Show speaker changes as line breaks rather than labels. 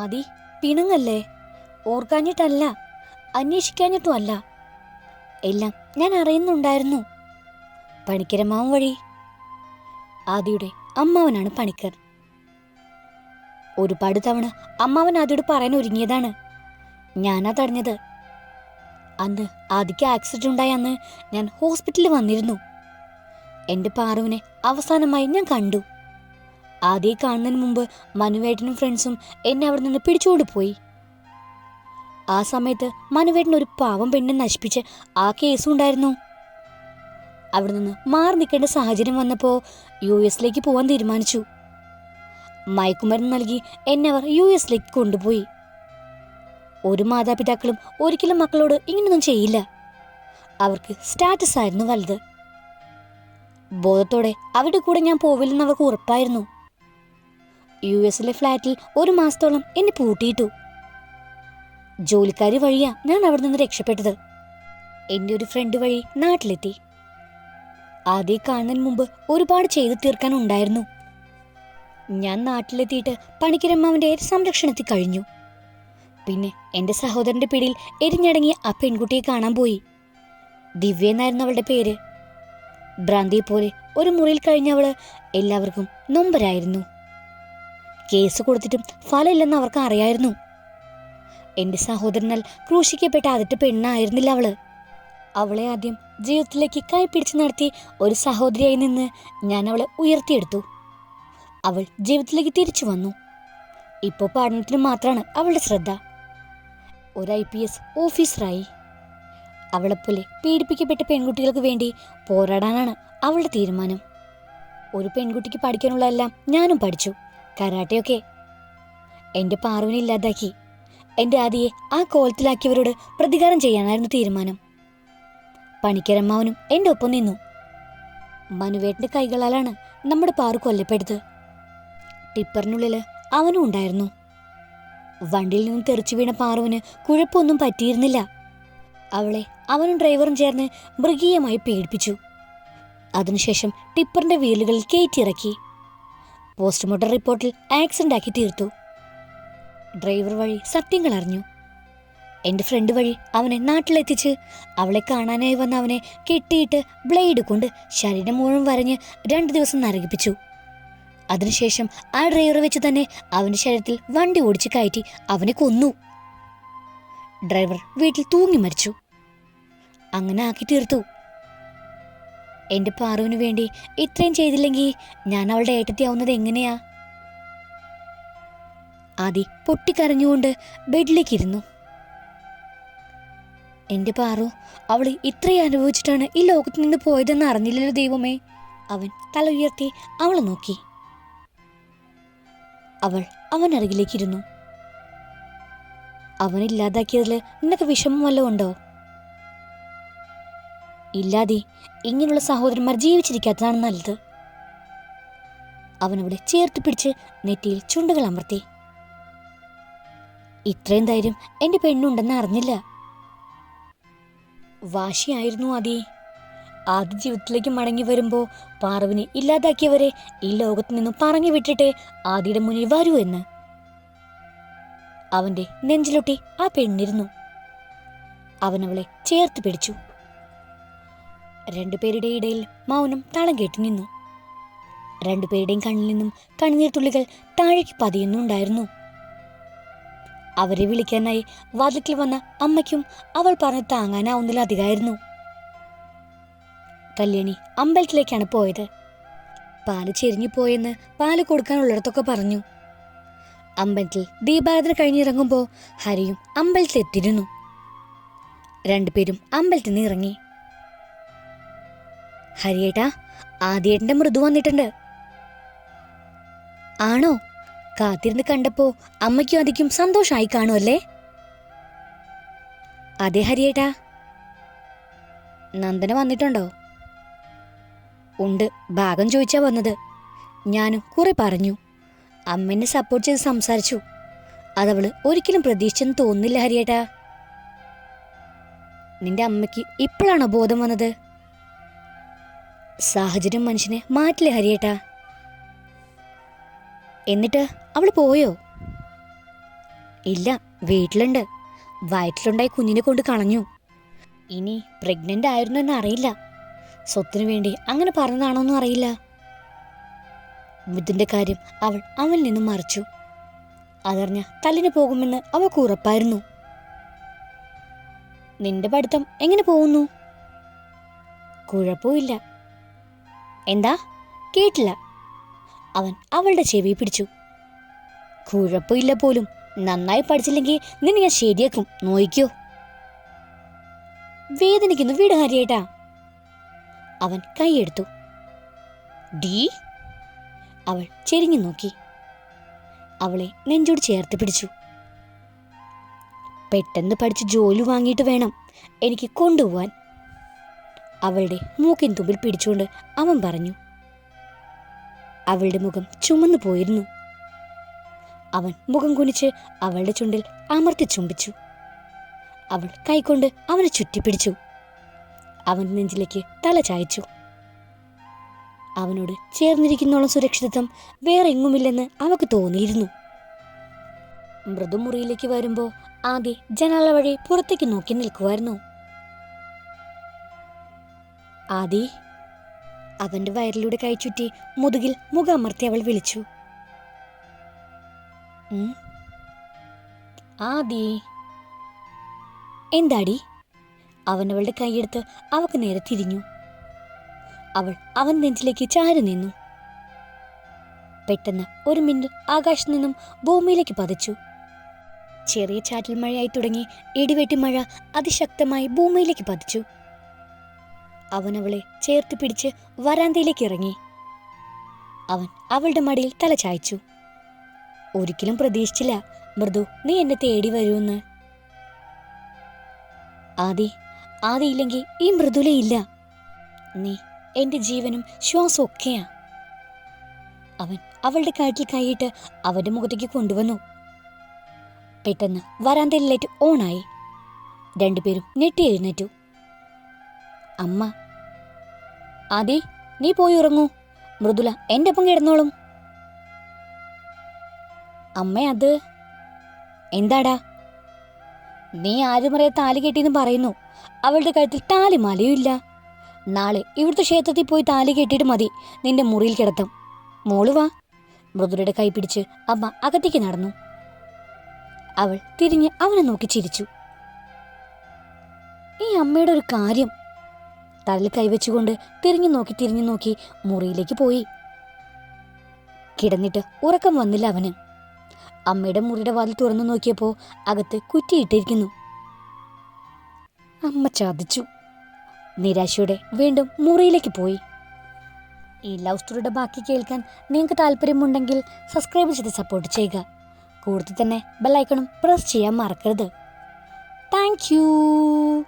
ആദി, പിണങ്ങല്ലേ. ഓർക്കാഞ്ഞിട്ടല്ല, അന്വേഷിക്കാഞ്ഞിട്ടും അല്ല. എല്ലാം ഞാൻ അറിയുന്നുണ്ടായിരുന്നു. പണിക്കരമ്മാവൻ വഴി. ആദിയുടെ അമ്മാവനാണ് പണിക്കർ. ഒരുപാട് തവണ അമ്മാവൻ ആദിയോട് പറയാൻ ഒരുങ്ങിയതാണ്. ഞാനാ തടഞ്ഞത്. അന്ന് ആദിക്ക് ആക്സിഡന്റ് ഉണ്ടായ അന്ന് ഞാൻ ഹോസ്പിറ്റലിൽ വന്നിരുന്നു. എൻ്റെ പാറുവിനെ അവസാനമായി ഞാൻ കണ്ടു. ആദിയെ കാണുന്നതിന് മുമ്പ് മനുവേട്ടനും ഫ്രണ്ട്സും എന്നെ അവിടെ നിന്ന് പിടിച്ചുകൊണ്ട് പോയി. ആ സമയത്ത് മനുവേട്ടൻ ഒരു പാവം പെണ്ണെ നശിപ്പിച്ച് ആ കേസും ഉണ്ടായിരുന്നു. അവിടെ നിന്ന് മാറി നിൽക്കേണ്ട സാഹചര്യം വന്നപ്പോൾ US പോകാൻ തീരുമാനിച്ചു. മയക്കുമരുന്ന് നൽകി എന്നെ അവർ US കൊണ്ടുപോയി. ഒരു മാതാപിതാക്കളും ഒരിക്കലും മക്കളോട് ഇങ്ങനൊന്നും ചെയ്യില്ല. അവർക്ക് സ്റ്റാറ്റസ് ആയിരുന്നു വലുത്. ബോധത്തോടെ അവരുടെ കൂടെ ഞാൻ പോവില്ലെന്ന് അവർക്ക് ഉറപ്പായിരുന്നു. US ഫ്ലാറ്റിൽ 1 മാസത്തോളം എന്നെ പൂട്ടിയിട്ടു. ജോലിക്കാരി വഴിയാ ഞാൻ അവിടെ നിന്ന് രക്ഷപ്പെട്ടത്. എൻ്റെ ഒരു ഫ്രണ്ട് വഴി നാട്ടിലെത്തി. ആദ്യം കാണുന്നതിന് മുമ്പ് ഒരുപാട് ചെയ്തു തീർക്കാനുണ്ടായിരുന്നു. ഞാൻ നാട്ടിലെത്തിയിട്ട് പണിക്കരമ്മാവൻ്റെ സംരക്ഷണത്തിൽ കഴിഞ്ഞു. പിന്നെ എൻ്റെ സഹോദരൻ്റെ പിടിയിൽ എരിഞ്ഞടങ്ങിയ ആ പെൺകുട്ടിയെ കാണാൻ പോയി. ദിവ്യ എന്നായിരുന്നു അവളുടെ പേര്. ഭ്രാന്തിയെ പോലെ ഒരു മുറിയിൽ കഴിഞ്ഞവള് എല്ലാവർക്കും നൊമ്പരായിരുന്നു. കേസ് കൊടുത്തിട്ടും ഫലമില്ലെന്ന് അവർക്ക് അറിയായിരുന്നു. എൻ്റെ സഹോദരനാൽ ക്രൂശിക്കപ്പെട്ട ആദ്യത്തെ പെണ്ണായിരുന്നില്ല അവള്. അവളെ ആദ്യം ജീവിതത്തിലേക്ക് കൈപിടിച്ച് നടത്തി ഒരു സഹോദരിയായി നിന്ന് ഞാൻ അവളെ ഉയർത്തിയെടുത്തു. അവൾ ജീവിതത്തിലേക്ക് തിരിച്ചു വന്നു. ഇപ്പോൾ പഠനത്തിന് മാത്രമാണ് അവളുടെ ശ്രദ്ധ. ഒരു IPS ഓഫീസറായി. അവളെപ്പോലെ പീഡിപ്പിക്കപ്പെട്ട പെൺകുട്ടികൾക്ക് വേണ്ടി പോരാടാനാണ് അവളുടെ തീരുമാനം. ഒരു പെൺകുട്ടിക്ക് പഠിക്കാനുള്ള എല്ലാം ഞാനും പഠിച്ചു. കരാട്ടയൊക്കെ. എൻ്റെ പാറുവിനെ ഇല്ലാതാക്കി എൻ്റെ ആദിയെ ആ കോലത്തിലാക്കിയവരോട് പ്രതികാരം ചെയ്യാനായിരുന്നു തീരുമാനം. പണിക്കരമ്മാവനും എൻ്റെ ഒപ്പം നിന്നു. മനുവേട്ടൻ്റെ കൈകളാലാണ് നമ്മുടെ പാറു കൊല്ലപ്പെട്ടത്. ടിപ്പറിനുള്ളിൽ അവനും ഉണ്ടായിരുന്നു. വണ്ടിയിൽ നിന്നും തെറിച്ചു വീണ പാറുവിന് കുഴപ്പമൊന്നും പറ്റിയിരുന്നില്ല. അവളെ അവനും ഡ്രൈവറും ചേർന്ന് മൃഗീയമായി പീഡിപ്പിച്ചു. അതിനുശേഷം ടിപ്പറിന്റെ വീലുകളിൽ കയറ്റിയിറക്കി. പോസ്റ്റ്മോർട്ടം റിപ്പോർട്ടിൽ ആക്സിഡന്റ് ആക്കി തീർത്തു. ഡ്രൈവർ വഴി സത്യങ്ങൾ അറിഞ്ഞു. എൻ്റെ ഫ്രണ്ട് വഴി അവനെ നാട്ടിലെത്തിച്ച് അവളെ കാണാനായി വന്ന അവനെ കെട്ടിയിട്ട് ബ്ലേഡ് കൊണ്ട് ശരീരം മുഴുവൻ വരഞ്ഞ് 2 ദിവസം നരകിപ്പിച്ചു. അതിനുശേഷം ആ ഡ്രൈവർ വെച്ച് തന്നെ അവൻ്റെ ശരീരത്തിൽ വണ്ടി ഓടിച്ച് കയറ്റി അവനെ കൊന്നു. ഡ്രൈവർ വീട്ടിൽ തൂങ്ങി മരിച്ചു. അങ്ങനെ ആക്കി തീർത്തു. എൻ്റെ പാറുവിന് വേണ്ടി ഇത്രയും ചെയ്തില്ലെങ്കിൽ ഞാൻ അവളുടെ ഏട്ടത്തിയാവുന്നത് എങ്ങനെയാ? ആദി പൊട്ടിക്കരഞ്ഞുകൊണ്ട് ബെഡിലേക്കിരുന്നു. എൻ്റെ പാറു, അവൾ ഇത്രയും അനുഭവിച്ചിട്ടാണ് ഈ ലോകത്ത് നിന്ന് പോയതെന്ന് അറിഞ്ഞില്ലല്ലോ ദൈവമേ. അവൻ തല ഉയർത്തി അവളെ നോക്കി. അവൾ അവനരികിലേക്കിരുന്നു. അവനില്ലാതാക്കിയതിൽ നിനക്ക് വിഷമം വല്ലതും ഉണ്ടോ? ഇല്ലാതെ ഇങ്ങനെയുള്ള സഹോദരന്മാർ ജീവിച്ചിരിക്കാത്തതാണ് നല്ലത്. അവനവിടെ ചേർത്ത് പിടിച്ച് നെറ്റിയിൽ ചുണ്ടുകൾ അമർത്തി. ഇത്രയും ധൈര്യം എൻ്റെ പെണ്ണുണ്ടെന്ന് അറിഞ്ഞില്ല. വാശിയായിരുന്നു ആദ്യ ജീവിതത്തിലേക്ക് മടങ്ങി വരുമ്പോൾ പാറുവിനെ ഇല്ലാതാക്കിയവരെ ഈ ലോകത്ത് നിന്നും പറഞ്ഞു വിട്ടിട്ട് ആദിയുടെ മുന്നിൽ വരൂ എന്ന്. അവന്റെ നെഞ്ചിലൊട്ടി ആ പെണ്ണിരുന്നു. അവനവളെ ചേർത്ത് പിടിച്ചു. 2 പേരുടെ ഇടയിൽ മൗനം താളം കേട്ടി നിന്നു. 2 പേരുടെയും കണ്ണിൽ നിന്നും കണ്ണീർ തുള്ളികൾ താഴേക്ക് പതിയുന്നുണ്ടായിരുന്നു. അവരെ വിളിക്കാനായി വാതിൽക്കൽ വന്ന അമ്മയ്ക്കും അവൾ പറഞ്ഞ് താങ്ങാനാവുന്നതിലധികമായിരുന്നു. കല്യാണി അമ്പലത്തിലേക്കാണ് പോയത്. പാല് ചെരിഞ്ഞു പോയെന്ന് പാല് കൊടുക്കാനുള്ളിടത്തൊക്കെ പറഞ്ഞു. അമ്പലത്തിൽ ദീപാരാധന കഴിഞ്ഞിറങ്ങുമ്പോൾ ഹരിയും അമ്പലത്തിലെത്തിയിരുന്നു. 2 പേരും അമ്പലത്തിൽ നിന്ന് ഇറങ്ങി. ഹരിയേട്ടാ, ആദ്യേട്ടന്റെ മൃദു വന്നിട്ടുണ്ട്. ആണോ? കാത്തിരുന്ന് കണ്ടപ്പോ അമ്മയ്ക്കും അതിക്കും സന്തോഷമായി കാണുമല്ലേ? അതെ ഹരിയേട്ടാ. നന്ദന വന്നിട്ടുണ്ടോ? ഉണ്ട്, ഭാഗം ചോദിച്ചാ വന്നത്. ഞാനും കുറെ പറഞ്ഞു. അമ്മേനെ സപ്പോർട്ട് ചെയ്ത് സംസാരിച്ചു. അതവള് ഒരിക്കലും പ്രതീക്ഷിച്ചെന്ന് തോന്നുന്നില്ല ഹരിയേട്ടാ. നിന്റെ അമ്മയ്ക്ക് ഇപ്പോഴാണോ ബോധം വന്നത്? സാഹചര്യം മനുഷ്യനെ മാറ്റില്ലേ ഹരിയേട്ടാ. എന്നിട്ട് അവൾ പോയോ? ഇല്ല, വീട്ടിലുണ്ട്. വയറ്റിലുണ്ടായി കുഞ്ഞിനെ കൊണ്ട് കളഞ്ഞു. ഇനി പ്രഗ്നന്റ് ആയിരുന്നു എന്ന് അറിയില്ല. സ്വത്തിനു വേണ്ടി അങ്ങനെ പറഞ്ഞതാണോന്നും അറിയില്ല. മിഥുന്റെ കാര്യം അവൾ അവനിൽ നിന്നും മറച്ചു. അതറിഞ്ഞ തല്ലിന് പോകുമെന്ന് അവൾക്ക് ഉറപ്പായിരുന്നു. നിന്റെ പഠിത്തം എങ്ങനെ പോകുന്നു? കുഴപ്പമില്ല. എന്താ? കേട്ടില്ല. അവൻ അവളുടെ ചെവി പിടിച്ചു. കുഴപ്പമില്ല പോലും. നന്നായി പഠിച്ചില്ലെങ്കിൽ നിന്നെ ഞാൻ ശരിയാക്കും, നോയിക്കോ. വേദനിക്കുന്നു, വീട് ഹരിയേട്ടാ. അവൻ കൈയെടുത്തു. ഡീ. അവൾ ചെരിഞ്ഞു നോക്കി. അവളെ നെഞ്ചോട് ചേർത്ത് പിടിച്ചു. പെട്ടെന്ന് പഠിച്ച് ജോലി വാങ്ങിയിട്ട് വേണം എനിക്ക് കൊണ്ടുപോവാൻ. അവളുടെ മൂക്കിൻ തുമ്പിൽ പിടിച്ചുകൊണ്ട് അവൻ പറഞ്ഞു. അവളുടെ മുഖം ചുമന്നു പോയിരുന്നു. അവൻ മുഖം കുനിച്ച് അവളുടെ ചുണ്ടിൽ അമർത്തി ചുംബിച്ചു. അവൾ കൈകൊണ്ട് അവനെ ചുറ്റിപ്പിടിച്ചു. അവൻ നെഞ്ചിലേക്ക് തല ചായച്ചു. അവനോട് ചേർന്നിരിക്കുന്നോളം സുരക്ഷിതത്വം വേറെ എങ്ങുമില്ലെന്ന് അവൾക്ക് തോന്നിയിരുന്നു. മൃദുമുറിയിലേക്ക് വരുമ്പോ ആദ്യ ജനാല വഴി പുറത്തേക്ക് നോക്കി നിൽക്കുമായിരുന്നു. ആദി. അവന്റെ വയറിലൂടെ കൈ ചുറ്റി മുതുകിൽ മുഖമർത്തി അവൾ വിളിച്ചു. ആദി. എന്താടി? അവൻ അവളുടെ കൈയെടുത്ത് അവൾക്ക് നേരെ തിരിഞ്ഞു. അവൾ അവൻ നെഞ്ചിലേക്ക് ചാരി നിന്നു. പെട്ടെന്ന് ഒരു മിന്നൽ ആകാശത്ത് നിന്നും ഭൂമിയിലേക്ക് പതിച്ചു. ചെറിയ ചാറ്റൽ മഴയായി തുടങ്ങി ഇടിവെട്ടി മഴ അതിശക്തമായി ഭൂമിയിലേക്ക് പതിച്ചു. അവൻ അവളെ ചേർത്ത് പിടിച്ച് വരാന്തയിലേക്ക് ഇറങ്ങി. അവൻ അവളുടെ മടിയിൽ തല ചായ്ച്ചു. ഒരിക്കലും പ്രതീക്ഷിച്ചില്ല മൃദു നീ എന്നെ തേടി വരുമെന്ന്. ആദിയില്ലെങ്കിൽ ഈ മൃദുലയില്ല. നീ എന്റെ ജീവനും ശ്വാസവും ഒക്കെയാ. അവൻ അവളുടെ കഴുത്തിൽ കൈയിട്ട് അവന്റെ മുഖത്തേക്ക് കൊണ്ടുവന്നു. പെട്ടെന്ന് വരാന്തയിൽ ലൈറ്റ് ഓണായി. രണ്ടുപേരും ഞെട്ടി എഴുന്നേറ്റു. അമ്മ. ആദി, നീ പോയി ഉറങ്ങൂ. മൃദുല എന്റെ ഒപ്പം കിടന്നോളും. അമ്മ. അത് എന്താടാ? നീ ആരും അറിയാതെ താലി കെട്ടിയെന്ന് പറയുന്നു. അവളുടെ കഴുത്തിൽ താലിമാലയും ഇല്ല. നാളെ ഇവിടുത്തെ ക്ഷേത്രത്തിൽ പോയി താലി കെട്ടിയിട്ട് മതി നിന്റെ മുറിയിൽ കിടത്താം. മോള് വാ. മൃദുലയുടെ കൈ പിടിച്ച് അമ്മ അകത്തേക്ക് നടന്നു. അവൾ തിരിഞ്ഞ് അവനെ നോക്കി ചിരിച്ചു. ഈ അമ്മയുടെ ഒരു കാര്യം. തലയിൽ കൈവച്ചുകൊണ്ട് തിരിഞ്ഞു നോക്കി മുറിയിലേക്ക് പോയി. കിടന്നിട്ട് ഉറക്കം വന്നില്ല അവന്. അമ്മയുടെ മുറിയുടെ വാതിൽ തുറന്നു നോക്കിയപ്പോൾ അകത്ത് കുറ്റിയിട്ടിരിക്കുന്നു. അമ്മ ചതിച്ചു. നിരാശയോടെ വീണ്ടും മുറിയിലേക്ക് പോയി. ഈ ലവ് സ്റ്റോറിയുടെ ബാക്കി കേൾക്കാൻ നിങ്ങൾക്ക് താല്പര്യമുണ്ടെങ്കിൽ സബ്സ്ക്രൈബ് ചെയ്ത് സപ്പോർട്ട് ചെയ്യുക. കൂടുതൽ തന്നെ ബെല്ലൈക്കണും പ്രസ് ചെയ്യാൻ മറക്കരുത്. Thank you.